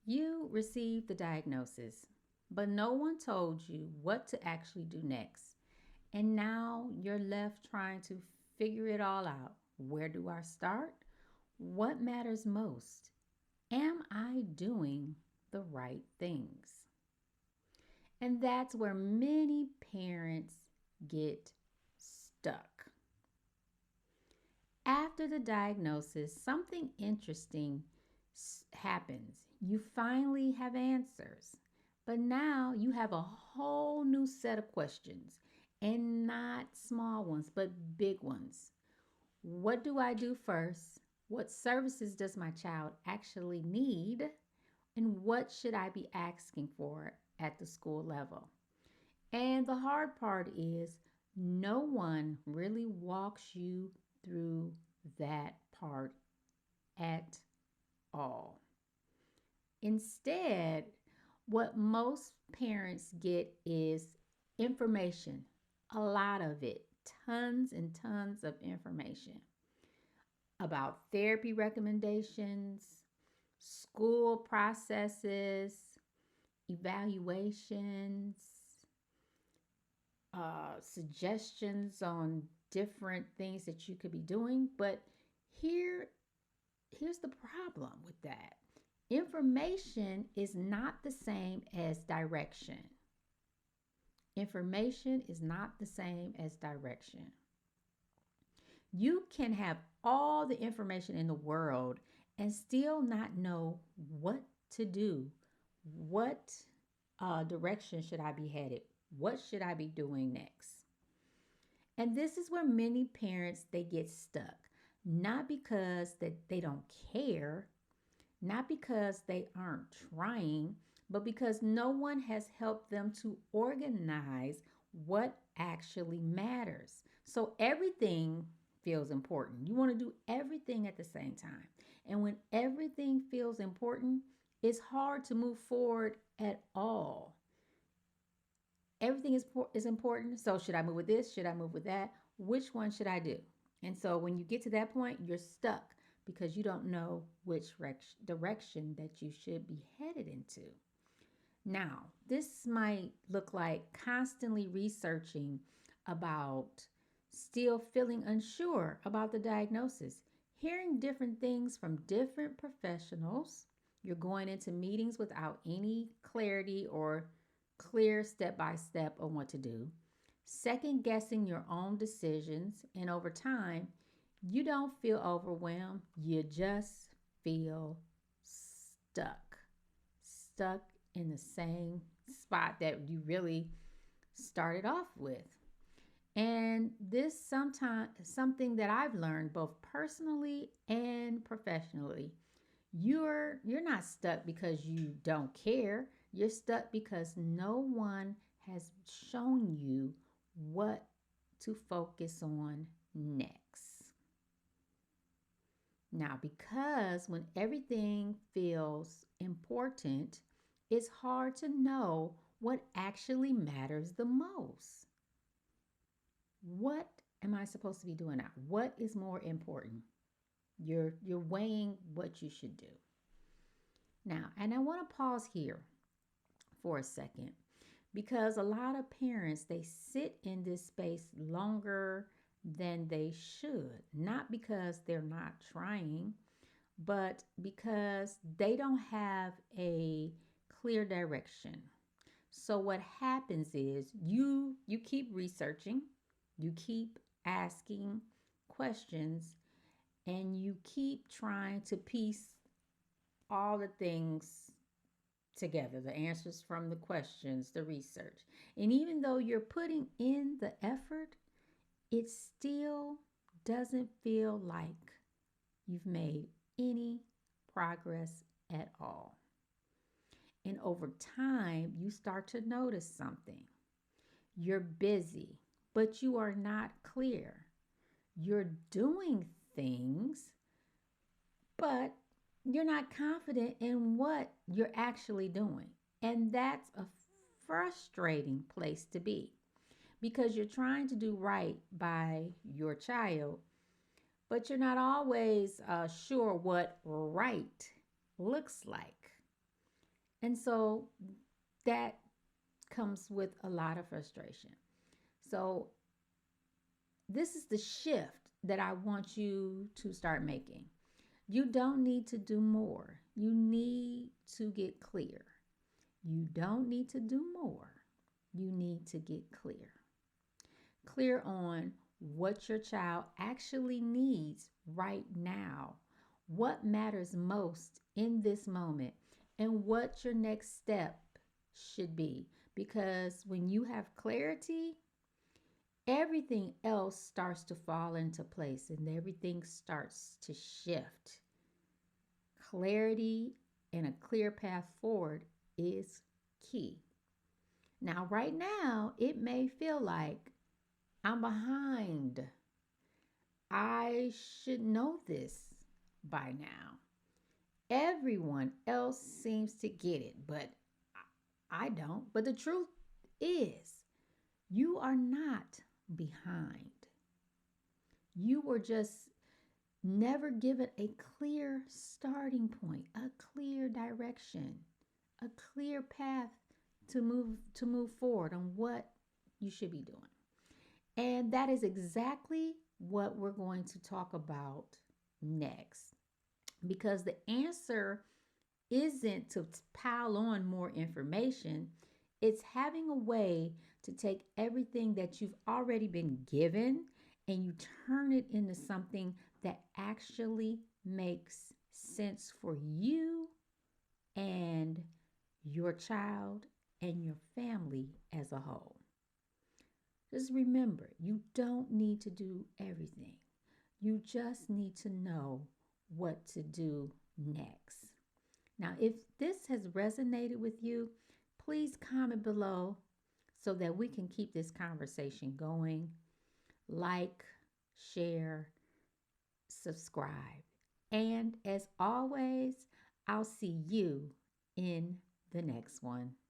You received the diagnosis, but no one told you what to actually do next. And now you're left trying to figure it all out. Where do I start? What matters most? Am I doing the right things? And that's where many parents get stuck. After the diagnosis, something interesting happens. You finally have answers, but now you have a whole new set of questions, and not small ones, but big ones. What do I do first? What services does my child actually need? And what should I be asking for at the school level? And the hard part is, no one really walks you through that part at all. Instead, what most parents get is information, a lot of it, tons and tons of information about therapy recommendations, school processes, evaluations, suggestions on different things that you could be doing. But here, here's the problem with that. Information is not the same as direction. Information is not the same as direction. You can have all the information in the world and still not know what to do. What direction should I be headed? What should I be doing next? And this is where many parents they get stuck. Not because that they don't care, not because they aren't trying, but because no one has helped them to organize what actually matters. So everything feels important. You want to do everything at the same time. And when everything feels important, it's hard to move forward at all. Everything is important. So should I move with this? Should I move with that? Which one should I do? And so when you get to that point, you're stuck because you don't know which direction that you should be headed into. Now, this might look like constantly researching about still feeling unsure about the diagnosis, hearing different things from different professionals. You're going into meetings without any clarity or clear step by step on what to do, second guessing your own decisions, and over time, you don't feel overwhelmed, you just feel stuck. Stuck in the same spot that you really started off with. And this sometimes something that I've learned both personally and professionally. You're not stuck because you don't care. You're stuck because no one has shown you what to focus on next. Now, because when everything feels important, it's hard to know what actually matters the most. What am I supposed to be doing now? What is more important? You're weighing what you should do. Now, and I want to pause here for a second because a lot of parents they sit in this space longer than they should, not because they're not trying, but because they don't have a clear direction. So what happens is you keep researching, you keep asking questions, and you keep trying to piece all the things together, the answers from the questions, the research. And even though you're putting in the effort, it still doesn't feel like you've made any progress at all. And over time, you start to notice something. You're busy, but you are not clear. You're doing things, but you're not confident in what you're actually doing. And that's a frustrating place to be because you're trying to do right by your child, but you're not always sure what right looks like. And so that comes with a lot of frustration. So, this is the shift that I want you to start making. You don't need to do more, you need to get clear. You don't need to do more, you need to get clear. Clear on what your child actually needs right now, what matters most in this moment, and what your next step should be. Because when you have clarity, everything else starts to fall into place and everything starts to shift. Clarity and a clear path forward is key. Now, right now, it may feel like I'm behind. I should know this by now. Everyone else seems to get it, but I don't. But the truth is, you are not behind. You were just never given a clear starting point, a clear direction, a clear path to move forward on what you should be doing. And that is exactly what we're going to talk about next. Because the answer isn't to pile on more information, it's having a way to take everything that you've already been given and you turn it into something that actually makes sense for you and your child and your family as a whole. Just remember, you don't need to do everything. You just need to know what to do next. Now, if this has resonated with you, please comment below so that we can keep this conversation going. Like, share, subscribe. And as always, I'll see you in the next one.